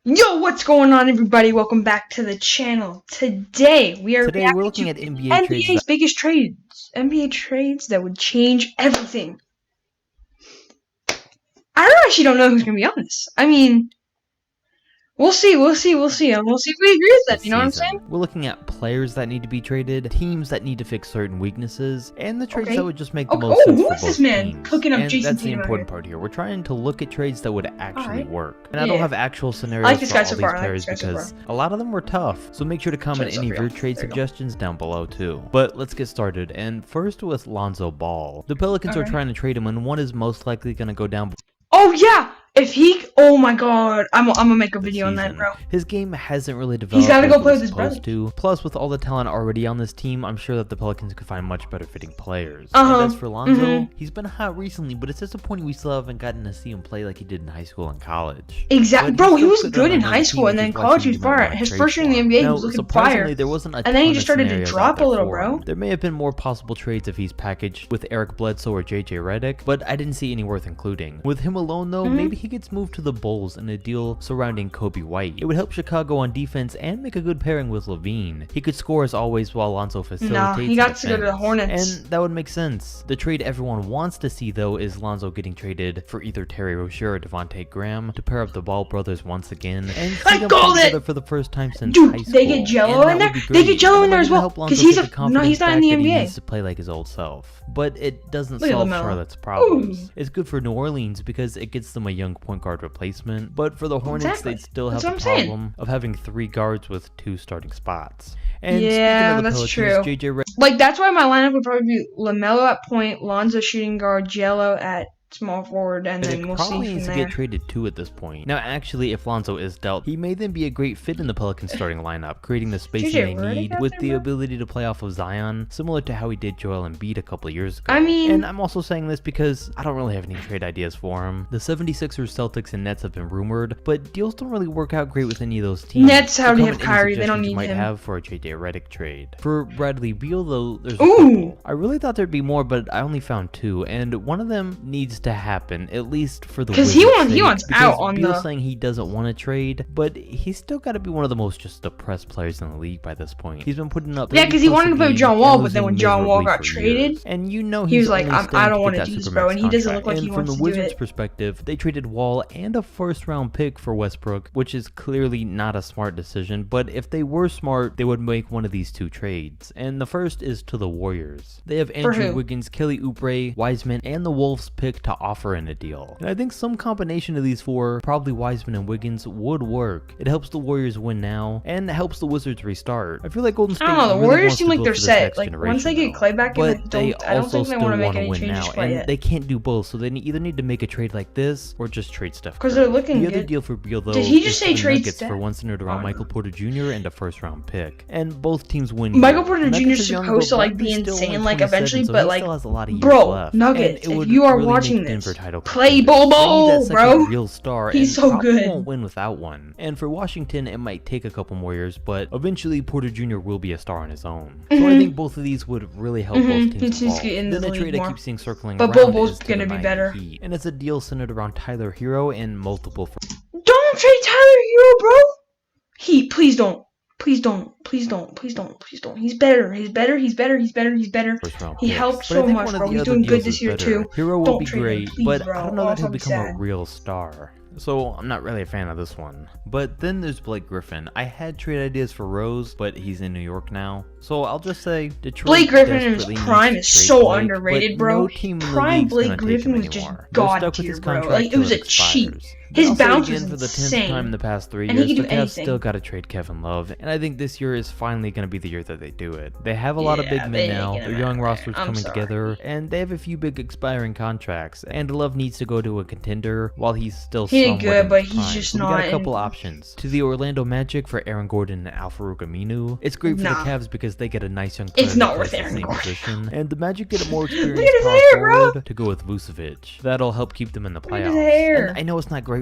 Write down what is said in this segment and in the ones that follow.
Yo, what's going on, everybody? Welcome back to the channel. Today we're looking at NBA trades NBA's biggest trades. NBA trades that would change everything. I actually don't know who's gonna be on this. I mean, we'll see, and we'll see if we agree with that. You know what I'm saying? We're looking at players that need to be traded, teams that need to fix certain weaknesses, and the trades that would just make the most sense for both this man teams. cooking up and Jason that's the Tatum important part here. We're trying to look at trades that would actually work. And I Yeah. don't have actual scenarios I like this for guy all so these far. players because a lot of them were tough. So make sure to comment Shut any up, of your yeah. trade There you go. suggestions down below too. But let's get started. And first with Lonzo Ball. The Pelicans are trying to trade him, and one is most likely going to go down. Oh yeah! If he, oh my god, I'm gonna make a video on that, bro. His game hasn't really developed. He's gotta like go play with it was his brother. supposed to. Plus, with all the talent already on this team, I'm sure that the Pelicans could find much better fitting players. And as for Lonzo, he's been hot recently, but it's disappointing we still haven't gotten to see him play like he did in high school and college. Exactly, bro. He was good in on high school, and then college he was fire. His first year in the NBA, he was looking fire. There wasn't a and then he ton just of started to scenarios drop out there a little, for bro. him. There may have been more possible trades if he's packaged with Eric Bledsoe or JJ Redick, but I didn't see any worth including. With him alone, though, maybe he gets moved to the Bulls in a deal surrounding Kobe White. It would help Chicago on defense and make a good pairing with Levine. He could score as always while Lonzo facilitates. No, he got to go to the Hornets. And that would make sense. The trade everyone wants to see, though, is Lonzo getting traded for either Terry Rozier or Devontae Graham to pair up the Ball brothers once again and see them play together for the first time since high school. They get Jello in there. They get Jello in there as well because he's not in the He NBA. needs to play like his old self, but it doesn't Look at solve LaMelo. Charlotte's problems. It's good for New Orleans because it gets them a young point guard replacement, but for the Hornets, they'd still have the problem of having 3 guards with 2 starting spots. And Yeah, speaking of the that's Pelicans, true. JJ Like, that's why my lineup would probably be LaMelo at point, Lonzo shooting guard, Jello at small forward, and then we'll see probably from needs to there. get traded too at this point. Now, actually, if Lonzo is dealt, he may then be a great fit in the Pelicans starting lineup, creating the spacing they need with the ability to play off of Zion, similar to how he did Joel Embiid a couple of years ago. I mean, and I'm also saying this because I don't really have any trade ideas for him. The 76ers, Celtics, and Nets have been rumored, but deals don't really work out great with any of those teams. Nets already have Any Kyrie, they don't suggestions you need might him. have for a JJ Redick trade. For Bradley Beal, though, there's a Ooh. couple. I really thought there'd be more, but I only found 2, and one of them needs to happen, at least for the Wizards' he wants because out on Beal's the. saying he doesn't want to trade, but he's still got to be one of the most just depressed players in the league by this point. He's been putting up Yeah, because he wanted to play with John Wall, but then when John Wall got traded, and you know he was like, only I don't want want to do this, bro, and he doesn't look like he from wants the to do Wizards' it. perspective, they traded Wall and a first-round pick for Westbrook, which is clearly not a smart decision. But if they were smart, they would make one of these 2 trades, and the first is to the Warriors. They have Andrew Wiggins, Kelly Oubre, Wiseman, and the Wolves pick to offer in a deal, and I think some combination of these 4, probably Wiseman and Wiggins, would work. It helps the Warriors win now, and it helps the Wizards restart. I feel like Golden State. I don't know. The really Warriors wants seem to like build they're for this set. next Like once they generation, get Clay back in, but they I don't think they want to make any win changes now, quite and yet. they can't do both, so they either need to make a trade like this or just trade Steph Curry. Because they're looking The good. other deal for Beal, though, Did he just is say the trade Nuggets Steph? for one centered around Michael Porter Jr. and a first-round pick, and both teams win. Michael here. Porter The Jr. Nuggets is are young, supposed to but like be Bradley's still insane, only like 27, eventually, so but he like, still has a lot of years bro, left. Nuggets, And it if would you are really watching make Denver this, title play contenders. Bol They need Bol, that second bro. real star, He's and so probably good. won't win without one. And for Washington, it might take a couple more years, but eventually Porter Jr. will be a star on his own. So I think both of these would really help both teams He needs to get into Then the a trade league I more. keep seeing circling But around Bol Bol's is to gonna the be Miami better. Heat. And it's a deal centered around Tyler Hero and multiple Don't trade Tyler Hero, bro. Please don't. Please don't. Please don't. Please don't. Please don't. He's better. He's better. He's better. He's better. He's better. He helped so much, bro. He's doing good this year too. Hero will Don't be trade him, great, please, but bro. I don't know that he'll I'll be become a sad. real star. So I'm not really a fan of this one. But then there's Blake Griffin. I had trade ideas for Rose, but he's in New York now. So I'll just say Detroit. Blake Griffin in his desperately prime needs is to trade so Blake, underrated, but bro. No team in the Prime league's Blake gonna take Griffin him was just anymore. They're god stuck with tier, his bro. contract Like, it was till a cheat. expires. His I'll say bounce again was for the 10th insane. time in the past 3 And he years, could the do Cavs anything. still got to trade Kevin Love, and I think this year is finally going to be the year that they do it. They have a lot of big Yeah, men they now, ain't their gonna young matter. roster's I'm coming sorry. together, and they have a few big expiring contracts, and Love needs to go to a contender while he's still He did somewhat good, in but his he's prime. just So we not got a in- couple options. To the Orlando Magic for Aaron Gordon and Al-Farouq Aminu. It's great for the Nah. Cavs because they get a nice young player It's not that worth plays the Aaron same Gordon. position, and the Magic get a more experienced his power hair, bro. forward to go with Vucevic. That'll help keep them in the Look at his playoffs. hair. And I know it's not great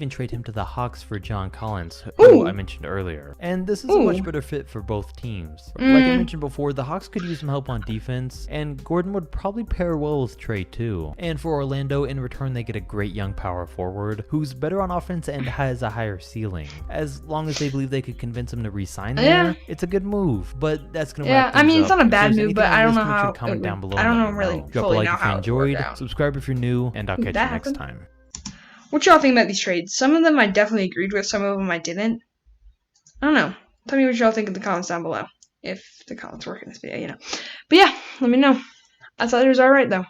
even trade him to the Hawks for John Collins, who Ooh. I mentioned earlier. And this is a Ooh. much better fit for both teams. Like I mentioned before, the Hawks could use some help on defense, and Gordon would probably pair well with Trey too. And for Orlando, in return, they get a great young power forward who's better on offense and has a higher ceiling. As long as they believe they could convince him to re-sign there, it's a good move. But that's gonna wrap things I mean, it's up. not a If bad there's move, anything but on I don't this, know make sure how. to comment down below I don't and know let me really know. Drop a fully like know if you how it enjoyed, worked out. subscribe if you're new, and I'll catch you That next happened. time. What y'all think about these trades? Some of them I definitely agreed with, some of them I didn't. I don't know. Tell me what y'all think in the comments down below. If the comments work in this video, But yeah, let me know. I thought it was alright though.